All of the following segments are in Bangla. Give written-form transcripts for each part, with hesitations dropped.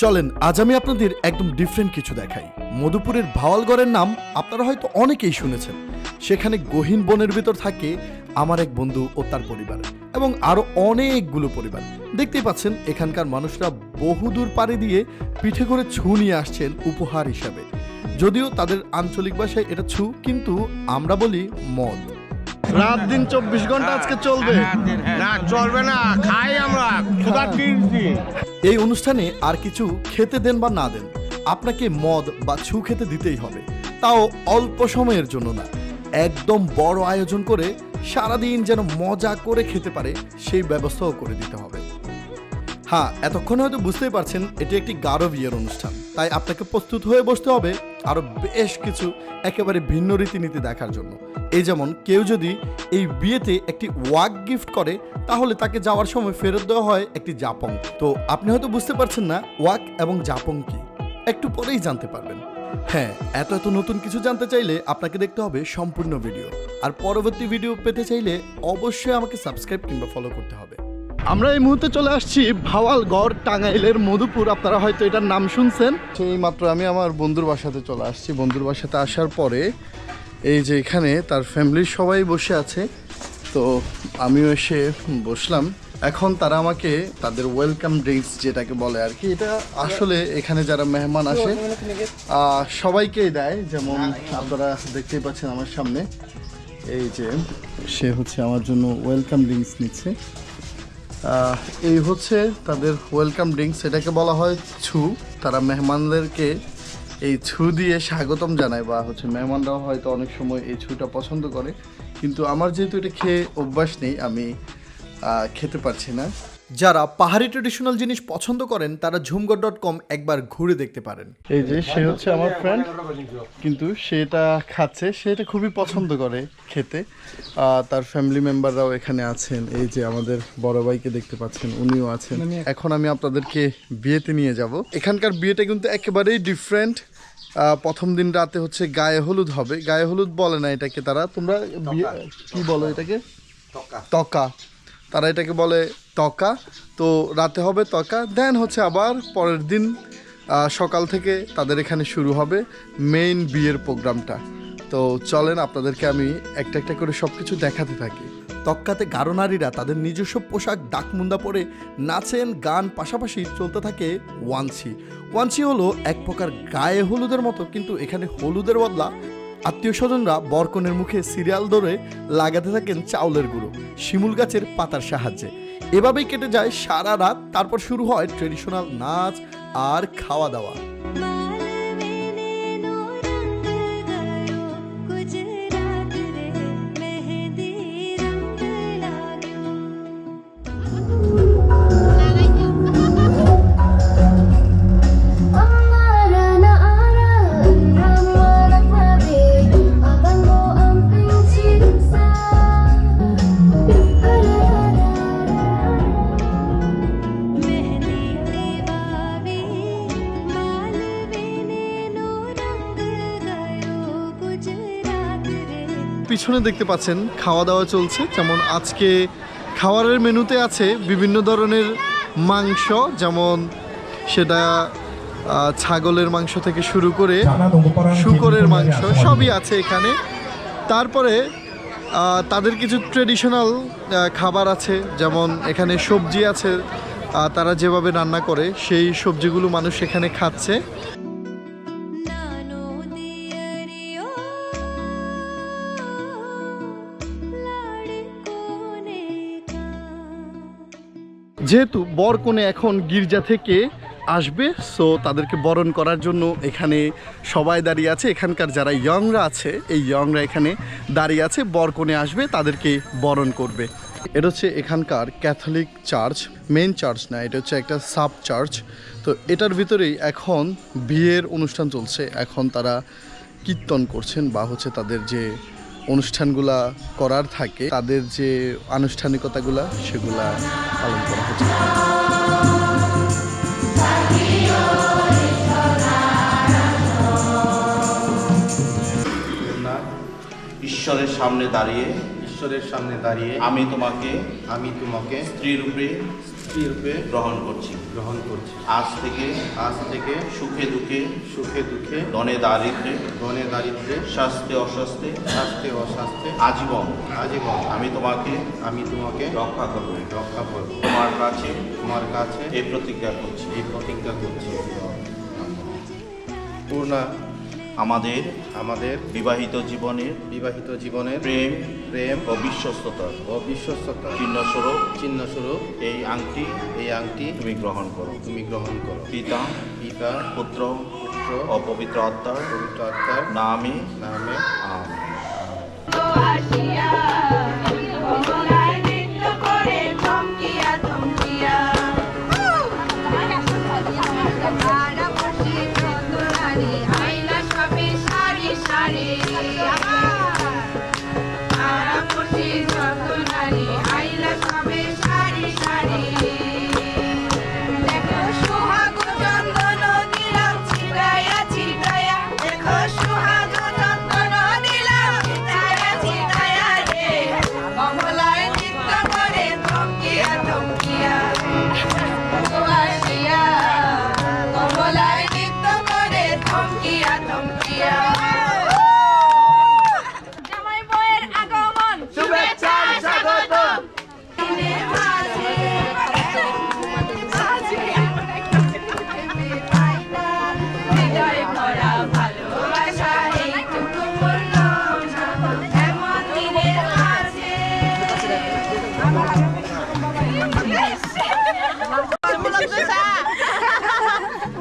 চলেন আজ আমি আপনাদের একদম ডিফারেন্ট কিছু দেখাই। মধুপুরের ভাওয়ালগড়ের নাম আপনারা হয়তো অনেকেই শুনেছেন। সেখানে গহীন বনের ভিতর থাকে আমার এক বন্ধু ও তার পরিবার এবং আরো অনেকগুলো পরিবার। দেখতেই পাচ্ছেন এখানকার মানুষরা বহুদূর পাড়ি দিয়ে পিঠে করে ছু নিয়ে আসছেন উপহার হিসাবে। যদিও তাদের আঞ্চলিক ভাষায় এটা ছু, কিন্তু আমরা বলি মদ। রাত দিন 24 ঘন্টা আজকে চলবে না, চলবে না, খাই আমরা সুগার দিনছি। এই অনুষ্ঠানে আর কিছু খেতে দেন বা না দেন, আপনাকে মদ বা ছু খেতে দিতেই হবে। তাও অল্প সময়ের জন্য না, একদম বড় আয়োজন করে সারাদিন যেন মজা করে খেতে পারে সেই ব্যবস্থাও করে দিতে হবে। হ্যাঁ, এতক্ষণ হয়তো বুঝতেই পারছেন এটি একটি গারো বিয়ের অনুষ্ঠান, তাই আপনাকে প্রস্তুত হয়ে বসতে হবে আরো বেশ কিছু একেবারে ভিন্ন রীতিনীতি দেখার জন্য। এই যেমন কেউ যদি এই বিয়েতে একটি ওয়াক গিফট করে তাহলে তাকে যাওয়ার সময় ফেরত দেওয়া হয় একটি জাপং। তো আপনি হয়তো বুঝতে পারছেন না ওয়াক এবং জাপং কি, একটু পরেই জানতে পারবেন। হ্যাঁ, এত নতুন কিছু জানতে চাইলে আপনাকে দেখতে হবে সম্পূর্ণ ভিডিও, আর পরবর্তী ভিডিও পেতে চাইলে অবশ্যই আমাকে সাবস্ক্রাইব কিংবা ফলো করতে হবে। আমরা এই মুহূর্তে চলে আসছি ভাওয়ালগড়, টাঙ্গাইলের মধুপুর। আপনারা হয়তো এটার নাম শুনছেন। সেই মাত্র আমি আমার বন্ধুর বাসাতে চলে আসছি। বন্ধুর বাসাতে আসার পরে এই যে এখানে তার ফ্যামিলির সবাই বসে আছে, তো আমিও এসে বসলাম। এখন তারা আমাকে তাদের ওয়েলকাম ড্রিঙ্কস যেটাকে বলে আর কি, এটা আসলে এখানে যারা মেহমান আসে সবাইকেই দেয়। যেমন আপনারা দেখতেই পাচ্ছেন আমার সামনে, এই যে সে হচ্ছে আমার জন্য ওয়েলকাম ড্রিঙ্কস নিচ্ছে। এই হচ্ছে তাদের ওয়েলকাম ড্রিঙ্কস, এটাকে বলা হয় ছু। তারা মেহমানদেরকে এই ছু দিয়ে স্বাগতম জানায়, বা হচ্ছে মেহমানরাও হয়তো অনেক সময় এই ছুটা পছন্দ করে, কিন্তু আমার যেহেতু এটা খেয়ে অভ্যাস নেই, আমি খেতে পারছি না। যারা পাহাড়ি ট্রেডিশনাল জিনিস পছন্দ করেন তারা ঝুমগড়.com একবার ঘুরে দেখতে পারেন। এই যে সে হচ্ছে আমার ফ্রেন্ড, কিন্তু সেটা খাচ্ছে, সেটা খুবই পছন্দ করে খেতে। তার ফ্যামিলি মেম্বাররাও এখানে আছেন। এই যে আমাদের বড় ভাইকে দেখতে পাচ্ছেন, উনিও আছেন। এখন আমি আপনাদেরকে বিয়েতে নিয়ে যাব। এখানকার বিয়েটা কিন্তু একেবারেই ডিফারেন্ট। প্রথম দিন রাতে হচ্ছে গায়ে হলুদ হবে। গায়ে হলুদ বলে না এটাকে তারা, তোমরা কি বলো এটাকে? তকা। তারা এটাকে বলে তকা। তো রাতে হবে তকা, দেন হচ্ছে আবার পরের দিন সকাল থেকে তাদের এখানে শুরু হবে মেইন বিয়ের প্রোগ্রামটা। তো চলেন আপনাদেরকে আমি একটা একটা করে সব কিছু দেখাতে থাকি। তক্কাতে গারো নারীরা তাদের নিজস্ব পোশাক ডাকমুন্দা পরে নাচেন, গান, পাশাপাশি চলতে থাকে ওয়ানসি। ওয়ানসি হলো এক প্রকার গায়ে হলুদের মতো, কিন্তু এখানে হলুদের বদলা আত্মীয় স্বজনরা বরকনের মুখে সিরিয়াল ধরে লাগাতে থাকেন চাউলের গুঁড়ো শিমুল গাছের পাতার সাহায্যে। এভাবেই কেটে যায় সারা রাত। তারপর শুরু হয় ট্রেডিশনাল নাচ আর খাওয়া দাওয়া। পিছনে দেখতে পাচ্ছেন খাওয়া দাওয়া চলছে। যেমন আজকে খাবারের মেনুতে আছে বিভিন্ন ধরনের মাংস, যেমন সেটা ছাগলের মাংস থেকে শুরু করে শূকরের মাংস সবই আছে এখানে। তারপরে তাদের কিছু ট্রেডিশনাল খাবার আছে, যেমন এখানে সবজি আছে, তারা যেভাবে রান্না করে সেই সবজিগুলো মানুষ এখানে খাচ্ছে। যেহেতু বরকনে এখন গির্জা থেকে আসবে, সো তাদেরকে বরণ করার জন্য এখানে সবাই দাঁড়িয়ে আছে। এখানকার যারা ইয়ংরা আছে, এই ইয়ংরা এখানে দাঁড়িয়ে আছে, বরকনে আসবে, তাদেরকে বরণ করবে। এটা হচ্ছে এখানকার ক্যাথলিক চার্চ, মেন চার্চ না, এটা হচ্ছে একটা সাব চার্চ। তো এটার ভিতরেই এখন বিয়ের অনুষ্ঠান চলছে। এখন তারা কীর্তন করছেন, বা হচ্ছে তাদের যে অনুষ্ঠানগুলা করার থাকে, তাদের যে আনুষ্ঠানিকতাগুলা সেগুলা পালন করা হচ্ছে। ঈশ্বরের সামনে দাঁড়িয়ে আমি তোমাকে স্ত্রীরূপে স্ত্রী রূপে গ্রহণ করছি। আজ থেকে সুখে দুঃখে ধনে দারিদ্র্যে স্বাস্থ্যে অস্বাস্থ্যে আজীবন আমি তোমাকে রক্ষা করব। তোমার কাছে এই প্রতিজ্ঞা করছি। পূর্ণা আমাদের বিবাহিত জীবনের প্রেম ও বিশ্বস্ততা চিহ্নস্বরূপ এই আংটি তুমি গ্রহণ করো। পিতা পুত্র ও পবিত্র আত্মার নামে আমেন।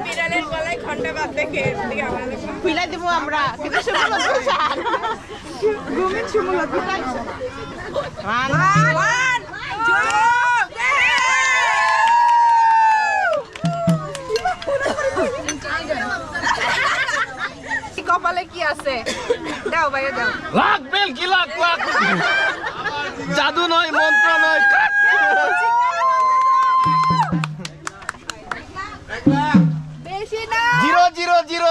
বিড়ালের গলায় ঘন্টা বাদ দেখে খুলে দিব আমরা কিন্তু কপালে কি আছে দাও ভাইয়া দাও লাখ বেল কি লাখ জাদু নয় মন্ত্র নয় বেশি না 0 6,000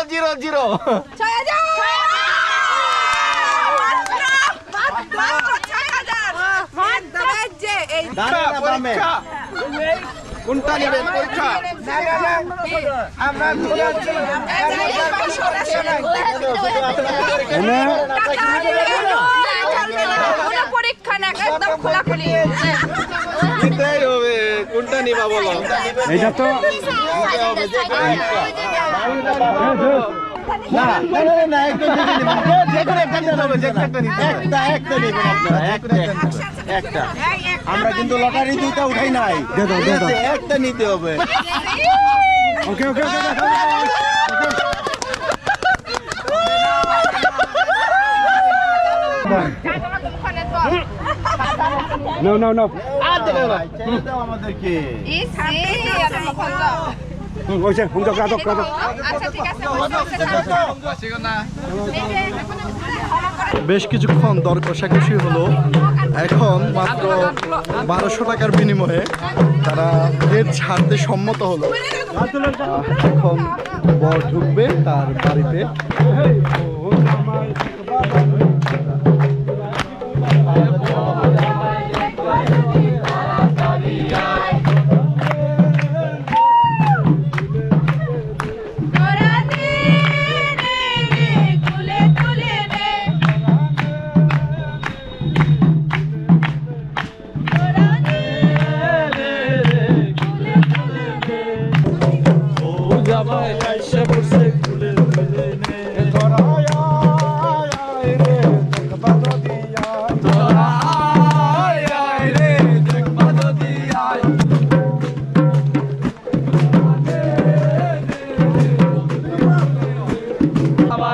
পরীক্ষা কোনটা নেবেন পরীক্ষা পরীক্ষা না একদম খোলাখুলি নিতেই হবে কোনটা নিবা বলো এটা তো আমরা কিন্তু লটারি দুইটা উঠাই নাই, একটা নিতে হবে। ওকে ওকে No, no, no. আমাদেরকে ওইসে হুমকা কাটক কাটক বেশ কিছুক্ষণ দর কষাকষি হলো। এখন মাত্র 1200 টাকার বিনিময়ে তারা এর ছাড়তে সম্মত হলো। এখন বর ঢুকবে তার বাড়িতে।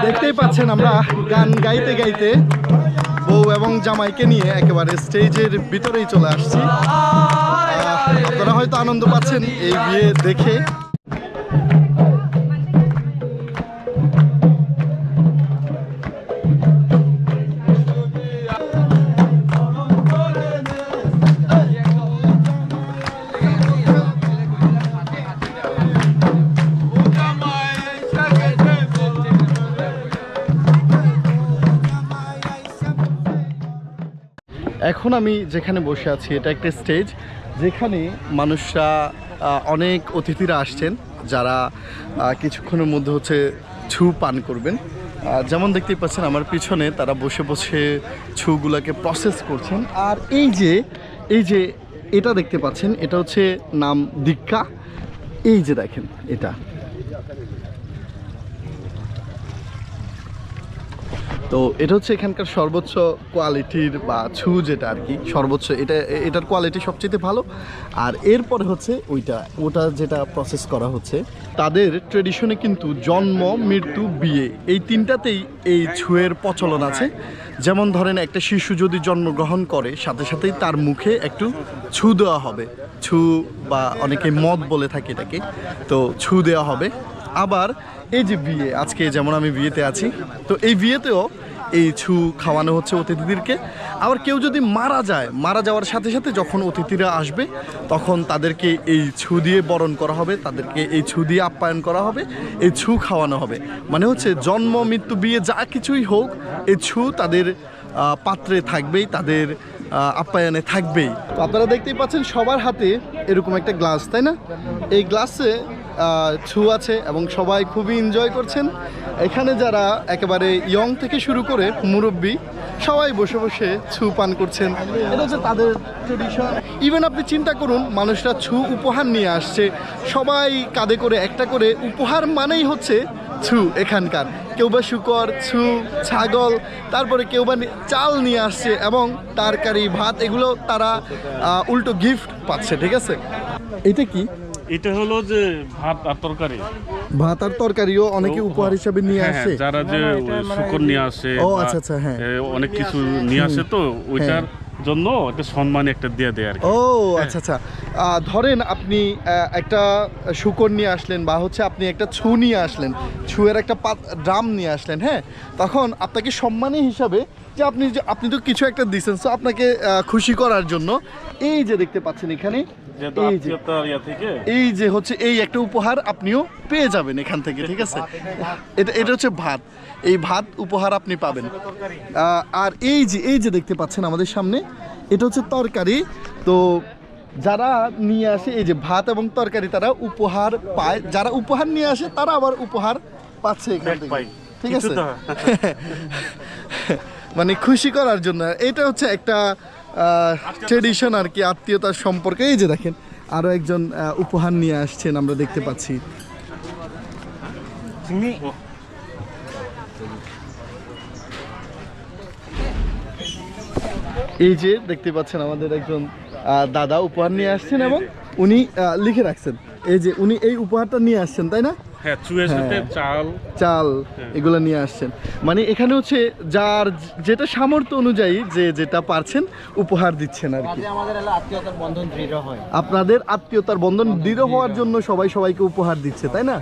দেখতেই পাচ্ছেন আমরা গান গাইতে গাইতে বউ এবং জামাইকে নিয়ে একেবারে স্টেজের ভিতরেই চলে আসছি। আপনারা হয়তো আনন্দ পাচ্ছেন এই বিয়ে দেখে। এখন আমি যেখানে বসে আছি এটা একটা স্টেজ। যেখানে মানুষরা অনেক অতিথিরা আসছেন যারা কিছুক্ষণের মধ্যে হচ্ছে ছু পান করবেন। যেমন দেখতেই পাচ্ছেন আমার পিছনে তারা বসে বসে ছুগুলাকে প্রসেস করছেন। আর এই যে এটা দেখতে পাচ্ছেন, এটা হচ্ছে নাম দীক্ষা। এই যে দেখেন এটা, তো এটা হচ্ছে এখানকার সর্বোচ্চ কোয়ালিটির বা ছু যেটা আর কি সর্বোচ্চ, এটার কোয়ালিটি সবচেয়ে ভালো। আর এরপরে হচ্ছে ওটা যেটা প্রসেস করা হচ্ছে। তাদের ট্রেডিশনে কিন্তু জন্ম, মৃত্যু, বিয়ে এই তিনটাতেই এই ছুঁয়ের প্রচলন আছে। যেমন ধরেন একটা শিশু যদি জন্মগ্রহণ করে সাথে সাথেই তার মুখে একটু ছু দেওয়া হবে, ছু বা অনেকে মদ বলে থাকে এটাকে, তো ছু দেওয়া হবে। আবার এই যে বিয়ে, আজকে যেমন আমি বিয়েতে আছি, তো এই বিয়েতেও এই ছু খাওয়ানো হচ্ছে অতিথিদেরকে। আবার কেউ যদি মারা যাওয়ার সাথে সাথে যখন অতিথিরা আসবে তখন তাদেরকে এই ছু দিয়ে বরণ করা হবে, তাদেরকে এই ছু দিয়ে আপ্যায়ন করা হবে, এই ছু খাওয়ানো হবে। মানে হচ্ছে জন্ম, মৃত্যু, বিয়ে যা কিছুই হোক এই ছু তাদের পাত্রে থাকবেই, তাদের আপ্যায়নে থাকবেই। তো আপনারা দেখতেই পাচ্ছেন সবার হাতে এরকম একটা গ্লাস, তাই না? এই গ্লাসে ছু আছে এবং সবাই খুবই এনজয় করছেন। এখানে যারা একেবারে ইয়ং থেকে শুরু করে মুরব্বী সবাই বসে বসে ছু পান করছেন। এটা হচ্ছে তাদের ট্রেডিশন। ইভেন আপনি চিন্তা করুন, মানুষরা ছু উপহার নিয়ে আসছে, সবাই কাঁধে করে একটা করে উপহার মানেই হচ্ছে ছু। এখানকার কেউ বা শুকর, ছু, ছাগল, তারপরে কেউ বা চাল নিয়ে আসছে এবং তরকারি, ভাত, এগুলো তারা উল্টো গিফট পাচ্ছে। ঠিক আছে, এটা কি? এটা হলো যে ভাত আর তরকারি। ভাত আর তরকারিও অনেকে উপহার হিসাবে নিয়ে আসে। যারা যে শুকর নিয়ে আসে, ও আচ্ছা আচ্ছা, হ্যাঁ, অনেক কিছু নিয়ে আসে, তো ওইটার জন্য একটা সম্মান একটা দিয়ে দেয় আর কি। ও আচ্ছা আচ্ছা, ধরেন আপনি একটা শুকর নিয়ে আসলেন বা হচ্ছে আপনি একটা ছু নিয়ে আসলেন, ছুয়ের একটা ড্রাম নিয়ে আসলেন, হ্যাঁ, তখন আপনাকে সম্মানী হিসাবে যে আপনি তো কিছু একটা দিচ্ছেন, সো আপনাকে খুশি করার জন্য এই যে দেখতে পাচ্ছেন এখানে এই যে হচ্ছে এই একটা উপহার আপনিও পেয়ে যাবেন এখান থেকে। ঠিক আছে, এটা হচ্ছে ভাত, এই ভাত উপহার আপনি পাবেন। আর এই যে দেখতে পাচ্ছেন আমাদের সামনে, এটা হচ্ছে তরকারি। তো যারা নিয়ে আসে এই যে ভাত এবং তরকারি তারা উপহার পায়, যারা উপহার নিয়ে আসে তারা আবার উপহার পাচ্ছে এখান থেকে। ঠিক আছে, মানে খুশি করার জন্য এটা হচ্ছে একটা ট্রেডিশন আর কি, আত্মীয়তার সম্পর্কে। এই যে দেখেন আরো একজন উপহার নিয়ে আসছেন, আমরা দেখতে পাচ্ছি। এই যে দেখতে পাচ্ছেন আমাদের একজন দাদা উপহার নিয়ে আসছেন এবং উনি লিখে রাখছেন, এই যে উনি এই উপহারটা নিয়ে আসছেন, তাই না? হ্যাঁ, ছুঁয়ের সাথে চাল এগুলো নিয়ে আসছেন। মানে এখানে হচ্ছে যার যেটা সামর্থ্য অনুযায়ী যে যেটা পারছেন উপহার দিচ্ছেন আর কি। আপনাদের আত্মীয়তার বন্ধন দৃঢ় হওয়ার জন্য সবাই সবাইকে উপহার দিচ্ছে, তাই না?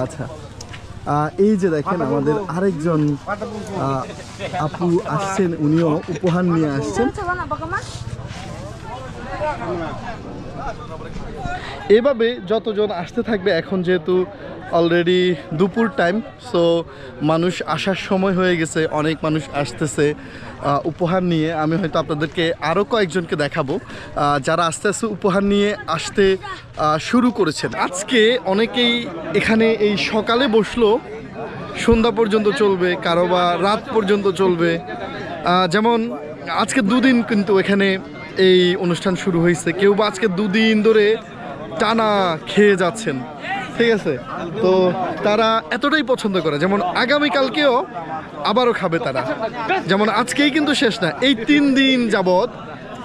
আচ্ছা, এই যে দেখেন আমাদের আরেকজন আপু আসছেন, উনিও উপহার নিয়ে আসছেন। এভাবে যতজন আসতে থাকবে, এখন যেহেতু অলরেডি দুপুর টাইম, সো মানুষ আসার সময় হয়ে গেছে, অনেক মানুষ আসতেছে উপহার নিয়ে। আমি হয়তো আপনাদেরকে আরও কয়েকজনকে দেখাবো যারা আস্তে আস্তে উপহার নিয়ে আসতে শুরু করেছেন। আজকে অনেকেই এখানে এই সকালে বসলো, সন্ধ্যা পর্যন্ত চলবে, কারো বা রাত পর্যন্ত চলবে। যেমন আজকে দুদিন কিন্তু এখানে এই অনুষ্ঠান শুরু হয়েছে, কেউ বা আজকে দুদিন ধরে টানা খেয়ে যাচ্ছেন। ঠিক আছে, তো তারা এতটাই পছন্দ করে, যেমন আগামীকালকেও আবারও খাবে তারা, যেমন আজকেই কিন্তু শেষ না, এই 3 দিন যাবৎ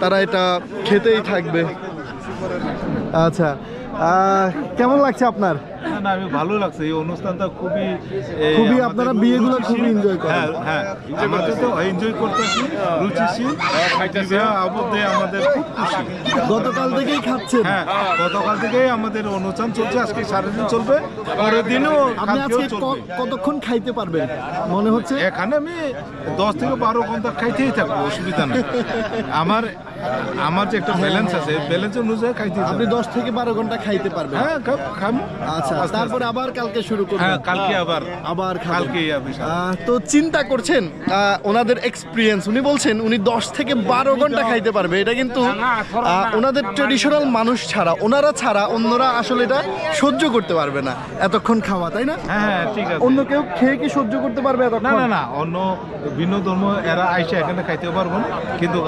তারা এটা খেতেই থাকবে। আচ্ছা, কেমন লাগছে আপনার? না, আমি ভালো লাগছে এই অনুষ্ঠানটা, খুবই আপনারা বিয়েগুলো খুবই এনজয় করেন। হ্যাঁ, আমাদের তো এনজয় করতেছি, রুচিশীল আমাদের খুব খুশি। গতকাল থেকেই খাচ্ছেন? হ্যাঁ, গতকাল থেকেই আমাদের অনুষ্ঠান চলছে, আজকে সারাদিন চলবে, পরের দিনও আপনি আজকে কতক্ষণ খাইতে পারবেন মনে হচ্ছে? এখানে আমি 10 থেকে 12 ঘন্টা খাইতেই থাকবো, অসুবিধা নেই। আমার আমার যে একটা ব্যালেন্স আছে ব্যালেন্স অনুযায়ী খাইতে হবে। আপনি 10 থেকে 12 ঘন্টা খাইতে পারবেন। হ্যাঁ খাবো। আচ্ছা, তারপরে আবার কালকে শুরু করবেন। হ্যাঁ কালকে আবার খাবেন। কালকে তো চিন্তা করছেন ওনাদের এক্সপিরিয়েন্স, উনি বলছেন উনি 10 থেকে 12 ঘন্টা খাইতে পারবে। এটা কিন্তু ওনাদের ট্রেডিশনাল মানুষ ছাড়া, ওনারা ছাড়া অন্যরা আসলে এটা সহ্য করতে পারবে না এতক্ষণ খাওয়া, তাই না? হ্যাঁ ঠিক আছে। অন্য কেউ খেয়ে কি সহ্য করতে পারবে এতক্ষণ? না অন্য ভিন্ন ধর্ম এরা আইসা এখানে খাইতে পারবো না, কিন্তু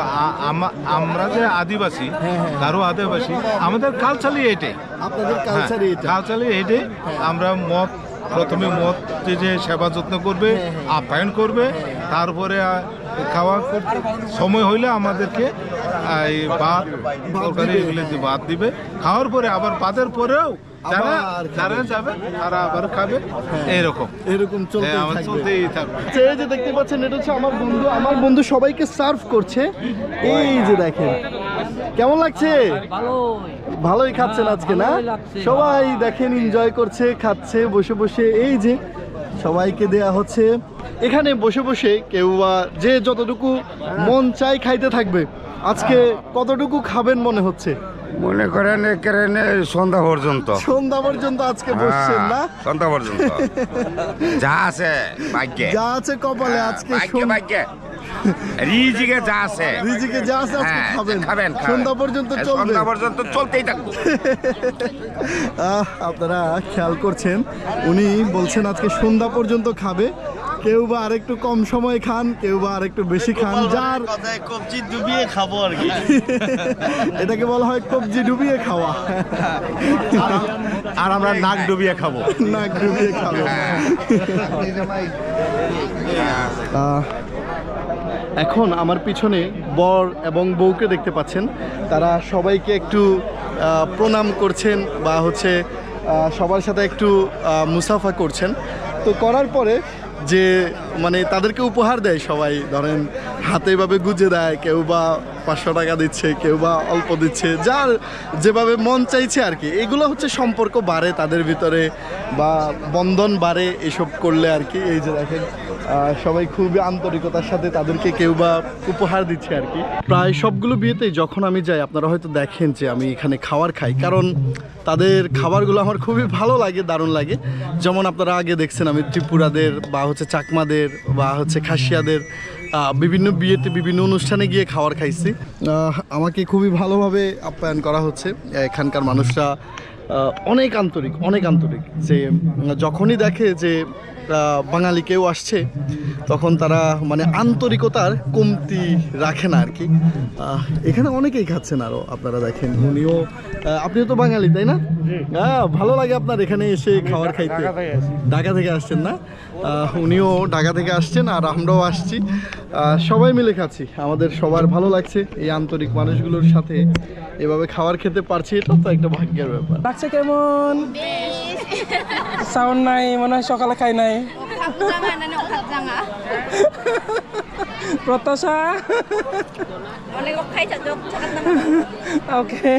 আমরা যে আদিবাসী গারো আদিবাসী আমাদের কালচারই এটাই। আপনাদের কালচারই এটা। কালচারই এটাই। আমরা প্রথমে মদ যে সেবা যত্ন করবে, আপ্যায়ন করবে, তারপরে খাওয়া করতে সময় হইলে আমাদেরকে এই ভাত তরকারি এগুলো ভাত দিবে। খাওয়ার পরে আবার ভাতের পরেও যারা যাবে তারা আবার খাবে। এরকম চলতেই থাকবে। এই যে দেখতে পাচ্ছেন, এটা হচ্ছে আমার বন্ধু সবাইকে সার্ভ করছে। এই যে দেখেন কেমন লাগছে? ভালোই খাচ্ছেন আজকে না? সবাই দেখেন এনজয় করছে, খাচ্ছে বসে বসে। এই যে সবাইকে দেয়া হচ্ছে এখানে বসে বসে, কেউ যে যতটুকু মন চাই খাইতে থাকবে। আজকে কতটুকু খাবেন মনে হচ্ছে? মনে করেন সন্ধ্যা পর্যন্ত। সন্ধ্যা পর্যন্ত আজকে বসছেন না? সন্ধ্যা পর্যন্ত যা আছে ভাগ্যে, যা আছে কপালে আজকে ভাগ্যে রিজিকে যা আছে, রিজিকে যা আছে আজকে খাবেন। সন্ধ্যা পর্যন্ত চলবে, সন্ধ্যা পর্যন্ত চলতেই থাকবো। আপনারা খেয়াল করছেন, উনি বলছেন আজকে সন্ধ্যা পর্যন্ত খাবে। কেউ বা আরেকটু কম সময় খান, কেউ বা আরেকটু বেশি খান। যার কবজি ডুবিয়ে খাবো আর কি। এটাকে বলা হয় কবজি ডুবিয়ে খাওয়া। আর আমরা নাক ডুবিয়ে খাবো। নাক ডুবিয়ে খাবো। এখন আমার পিছনে বর এবং বউকে দেখতে পাচ্ছেন। তারা সবাইকে একটু প্রণাম করছেন বা হচ্ছে সবার সাথে একটু মুসাফা করছেন। তো করার পরে যে মানে তাদেরকে উপহার দেয় সবাই, ধরেন হাতে এভাবে গুজে দেয়, কেউ বা 500 টাকা দিচ্ছে, কেউ বা অল্প দিচ্ছে, যার যেভাবে মন চাইছে আর কি। এগুলো হচ্ছে সম্পর্ক বাড়ে তাদের ভিতরে বা বন্ধন বাড়ে এসব করলে আর কি। এই যে দেখেন সবাই খুবই আন্তরিকতার সাথে তাদেরকে কেউ বা উপহার দিচ্ছে আর কি। প্রায় সবগুলো বিয়েতেই যখন আমি যাই, আপনারা হয়তো দেখেন যে আমি এখানে খাবার খাই, কারণ তাদের খাবারগুলো আমার খুবই ভালো লাগে, দারুণ লাগে। যেমন আপনারা আগে দেখছেন আমি ত্রিপুরাদের বা হচ্ছে চাকমাদের বা হচ্ছে খাসিয়াদের বিভিন্ন বিয়েতে বিভিন্ন অনুষ্ঠানে গিয়ে খাবার খাইছি। আমাকে খুবই ভালোভাবে আপ্যায়ন করা হচ্ছে। এখানকার মানুষরা অনেক আন্তরিক, যে যখনই দেখে যে বাঙালি কেউ আসছে তখন তারা মানে আন্তরিকতার কমতি রাখে না আর কি। এখানে অনেকেই খাচ্ছেন, আরও আপনারা দেখেন। আপনিও তো বাঙালি তাই না? ভালো লাগে আপনার এখানে এসে খাবার খাইতে? ঢাকা থেকে আসছেন না? উনিও ঢাকা থেকে আসছেন আর আমরাও আসছি, সবাই মিলে খাচ্ছি। আমাদের সবার ভালো লাগছে এই আন্তরিক মানুষগুলোর সাথে এভাবে খাবার খেতে পারছি, এটা তো একটা ভাগ্যের ব্যাপার। লাগছে কেমন? সাউন্ড নাই মনে হয়, সকালে খাই নাই। প্রত্যাশা ওকে।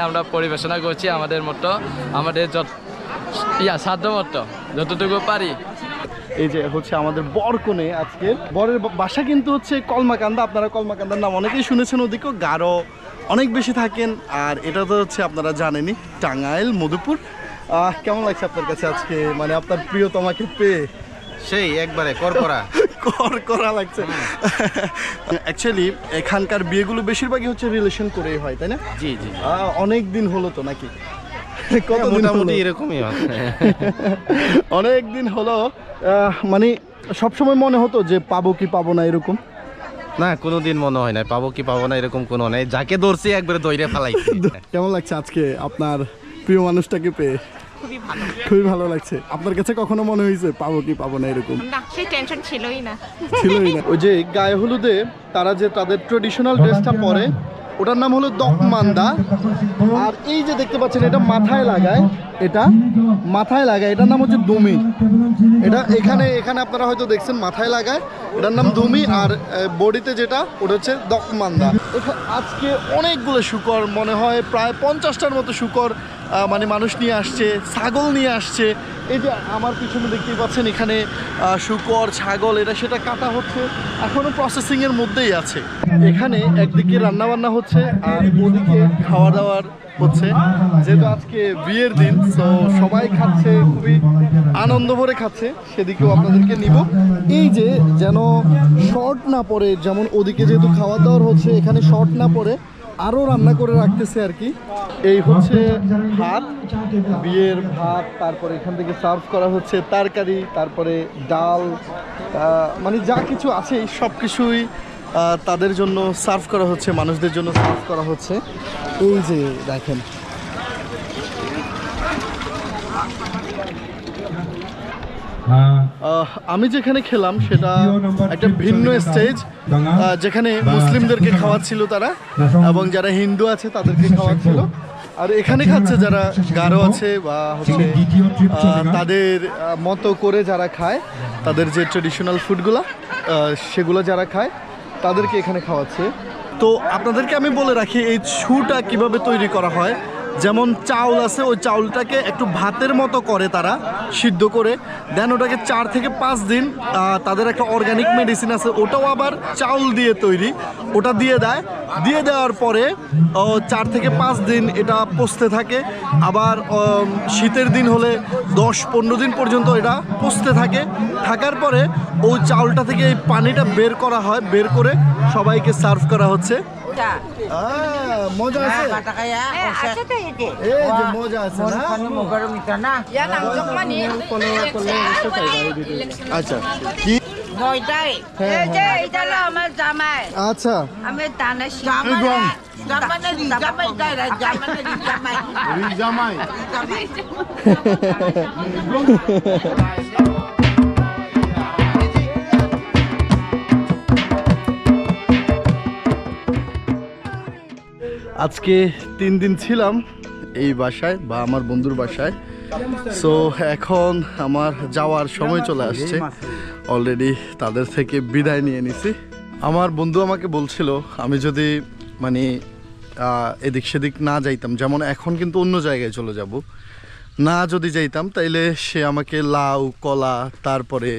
আমরা পরিবেশনা করছি আমাদের মতো, আমাদের সাধ্য মতো যতটুকু পারি। এই যে হচ্ছে আমাদের বরকনে, আজকে বরের বাসা কিন্তু হচ্ছে কলমাকান্দা। আপনারা কলমাকান্দার নাম অনেকেই শুনেছেন, ওদিকেও গারো অনেক বেশি থাকেন। আর এটা তো হচ্ছে আপনারা জানেনই, টাঙ্গাইল মধুপুর। কেমন লাগছে আপনার কাছে আজকে, মানে আপনার প্রিয়তমাকে পেয়ে? সেই একবারে করা লাগছে। অ্যাকচুয়ালি এখানকার বিয়েগুলো বেশিরভাগই হচ্ছে রিলেশন করেই হয়, তাই না? জি। অনেক দিন হলো তো নাকি? কত মোটামুটি এরকমই হয়। অনেক দিন হলো। মানে সবসময় মনে হতো যে পাবো কি পাবো না এরকম? না, কোনোদিন মনে হয় না পাবো কি পাবো না এরকম কোনো নাই, যাকে ধরছি একবারে দইরে ফেলাইছি। কেমন লাগছে আজকে আপনার প্রিয় মানুষটাকে পেয়ে? খুবই ভালো লাগছে। আপনার কাছে কখনো মনে হয়েছে পাবো কি পাবো না এরকম? না, সেই টেনশন ছিলই না। ওই যে গায়ে হলুদে তারা যে তাদের ট্রেডিশনাল ড্রেসটা পরে, ওটার নাম হলো দকমান্দা। আর এই যে দেখতে পাচ্ছেন, এটা মাথায় লাগায়, এটার নাম হচ্ছে দুমি। এটা এখানে আপনারা হয়তো দেখছেন মাথায় লাগায়, এটার নাম দুমি। আর বডিতে যেটা, ওটা হচ্ছে দকমান্দা। আজকে অনেকগুলো শূকর, মনে হয় প্রায় 50টার মতো শূকর মানে মানুষ নিয়ে আসছে, ছাগল নিয়ে আসছে। এই যে আমার পিছনে দেখতেই পাচ্ছেন, এখানে শূকর ছাগল এটা সেটা কাটা হচ্ছে, এখনও প্রসেসিংয়ের মধ্যেই আছে। এখানে একদিকে রান্না বান্না হচ্ছে আর ওদিকে খাওয়া দাওয়ার হচ্ছে। যেহেতু আজকে বিয়ের দিন, তো সবাই খাচ্ছে, খুবই আনন্দ ভরে খাচ্ছে, সেদিকেও আপনাদেরকে নিব। এই যে যেন শর্ট না পড়ে, যেমন ওদিকে যেহেতু খাওয়া দাওয়ার হচ্ছে, এখানে শর্ট না পড়ে আরও রান্না করে রাখতেছে আর কি। এই হচ্ছে ভাত, বিয়ের ভাত, তারপরে এখান থেকে সার্ভ করা হচ্ছে তরকারি, তারপরে ডাল, মানে যা কিছু আছে সব কিছুই তাদের জন্য সার্ভ করা হচ্ছে, মানুষদের জন্য সার্ভ করা হচ্ছে। এই যে দেখেন, আমি যেখানে খেলাম সেটা একটা ভিন্ন স্টেজ, যেখানে মুসলিমদেরকে খাওয়াচ্ছিল তারা, এবং যারা হিন্দু আছে তাদেরকে খাওয়াচ্ছিল। আর এখানে খাচ্ছে যারা গারো আছে বা হচ্ছে তাদের মতো করে যারা খায়, তাদের যে ট্রেডিশনাল ফুডগুলো সেগুলো যারা খায় তাদেরকে এখানে খাওয়াচ্ছে। তো আপনাদেরকে আমি বলে রাখি এই ছুটা কিভাবে তৈরি করা হয়। যেমন চাউল আছে, ওই চাউলটাকে একটু ভাতের মতো করে তারা, সিদ্ধ করে দেন ওটাকে 4 থেকে 5 দিন তাদের একটা অর্গানিক মেডিসিন আছে, ওটাও আবার চাউল দিয়ে তৈরি, ওটা দিয়ে দেয়। দিয়ে দেওয়ার পরে 4 থেকে 5 দিন এটা পচতে থাকে। আবার শীতের দিন হলে 10-15 দিন পর্যন্ত এটা পচতে থাকে। থাকার পরে ওই চাউলটা থেকে এই পানিটা বের করা হয়, বের করে সবাইকে সার্ভ করা হচ্ছে। মজা আছে, এই যে মজা আছে না? Yan ang jokmani. আচ্ছা কি Eh, je, itala আমার জামাই। আচ্ছা আমি তানে জামাই আজকে 3 দিন ছিলাম এই বাসায় বা আমার বন্ধুর বাসায়। সো এখন আমার যাওয়ার সময় চলে আসছে, অলরেডি তাদের থেকে বিদায় নিয়ে নিছি। আমার বন্ধু আমাকে বলছিল আমি যদি মানে এদিক সেদিক না যাইতাম, যেমন এখন কিন্তু অন্য জায়গায় চলে যাব, না যদি যাইতাম তাইলে সে আমাকে লাউ, কলা, তারপরে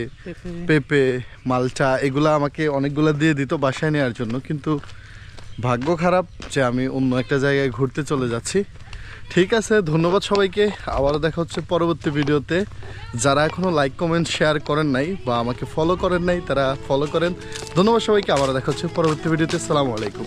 পেঁপে, মালচা এগুলা আমাকে অনেকগুলো দিয়ে দিত বাসায় নেওয়ার জন্য। কিন্তু ভাগ্য খারাপ যে আমি অন্য একটা জায়গায় ঘুরতে চলে যাচ্ছি। ঠিক আছে, ধন্যবাদ সবাইকে, আবারও দেখা হচ্ছে পরবর্তী ভিডিওতে। যারা এখনও লাইক, কমেন্ট, শেয়ার করেন নাই বা আমাকে ফলো করেন নাই তারা ফলো করেন। ধন্যবাদ সবাইকে, আবারও দেখা হচ্ছে পরবর্তী ভিডিওতে। আসসালামু আলাইকুম।